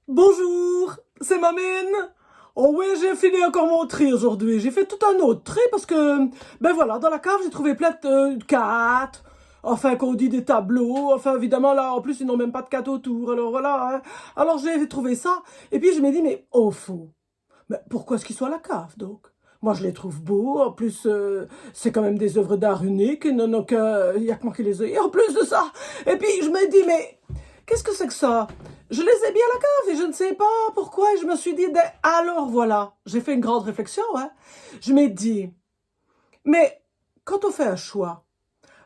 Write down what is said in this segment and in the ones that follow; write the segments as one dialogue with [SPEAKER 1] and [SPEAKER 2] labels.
[SPEAKER 1] Bonjour, c'est Mamine. Oh oui, j'ai fini encore mon tri aujourd'hui. J'ai fait tout un autre tri parce que, ben voilà, dans la cave, j'ai trouvé plein de cartes. Enfin, qu'on dit des tableaux. Enfin, évidemment, là, en plus, ils n'ont même pas de cartes autour. Alors voilà, hein. Alors j'ai trouvé ça. Et puis, je me dis, mais au fond, mais pourquoi est-ce qu'ils sont à la cave, donc? Moi, je les trouve beaux. En plus, c'est quand même des œuvres d'art uniques. Il n'y a que moi qui les ai. Et en plus de ça. Et puis, je me dis, mais qu'est-ce que c'est que ça? Je les ai mis à la cave et je ne sais pas pourquoi. Et je me suis dit, ben, alors voilà. J'ai fait une grande réflexion, hein. Je m'ai dit, mais quand on fait un choix,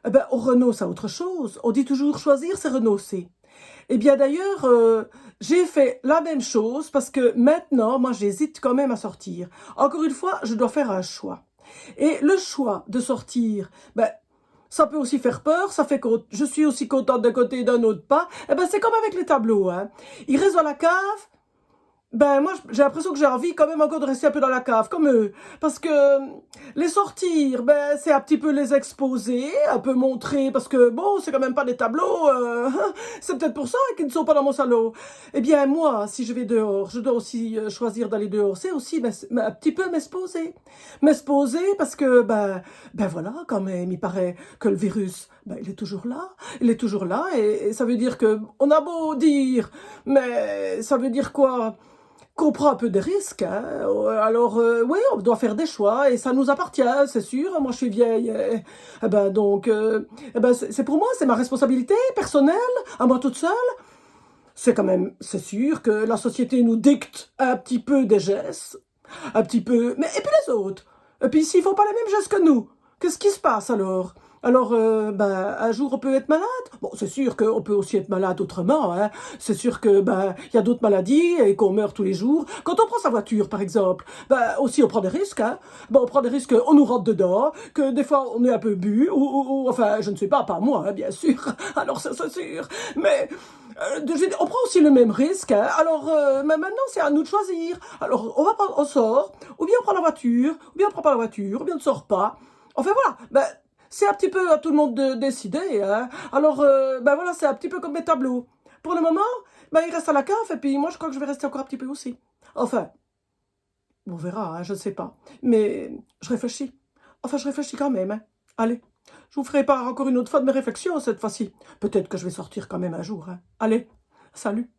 [SPEAKER 1] eh ben, on renonce à autre chose. On dit toujours choisir, c'est renoncer. Eh bien d'ailleurs, j'ai fait la même chose parce que maintenant, moi, j'hésite quand même à sortir. Encore une fois, je dois faire un choix. Et le choix de sortir, ben, ça peut aussi faire peur, ça fait que je suis aussi contente d'un côté et d'un autre pas. Eh ben, c'est comme avec les tableaux, hein. Ils restent dans la cave, ben moi j'ai l'impression que j'ai envie quand même encore de rester un peu dans la cave comme eux parce que les sortir ben c'est un petit peu les exposer, un peu montrer parce que bon c'est quand même pas des tableaux c'est peut-être pour ça qu'ils ne sont pas dans mon salon. Eh bien moi si je vais dehors, je dois aussi choisir d'aller dehors, c'est aussi un petit peu m'exposer parce que ben voilà quand même il paraît que le virus ben il est toujours là, et ça veut dire que on a beau dire mais ça veut dire quoi? Qu'on prend un peu des risques, hein. Alors, oui, on doit faire des choix et ça nous appartient, c'est sûr. Moi, je suis vieille. Eh ben, donc, c'est pour moi, c'est ma responsabilité personnelle, à moi toute seule. C'est quand même, c'est sûr que la société nous dicte un petit peu des gestes, un petit peu. Mais et puis les autres. Et puis s'ils font pas les mêmes gestes que nous, qu'est-ce qui se passe alors? Alors, un jour on peut être malade. Bon, c'est sûr qu'on peut aussi être malade autrement, hein. C'est sûr que il y a d'autres maladies et qu'on meurt tous les jours. Quand on prend sa voiture, par exemple, aussi on prend des risques, hein. On prend des risques, on nous rentre dedans, que des fois on est un peu bu, enfin, je ne sais pas moi, hein, bien sûr. Alors ça, c'est sûr. Mais on prend aussi le même risque, hein. Alors, mais maintenant, c'est à nous de choisir. Alors, on sort, ou bien on prend la voiture, ou bien on prend pas la voiture, ou bien on ne sort pas. Enfin, voilà. C'est un petit peu à tout le monde de décider, hein. Alors, voilà, c'est un petit peu comme mes tableaux. Pour le moment, il reste à la cave, et puis moi, je crois que je vais rester encore un petit peu aussi. Enfin, on verra, hein, je ne sais pas. Mais je réfléchis. Enfin, je réfléchis quand même, hein. Allez, je vous ferai part encore une autre fois de mes réflexions cette fois-ci. Peut-être que je vais sortir quand même un jour, hein. Allez, salut.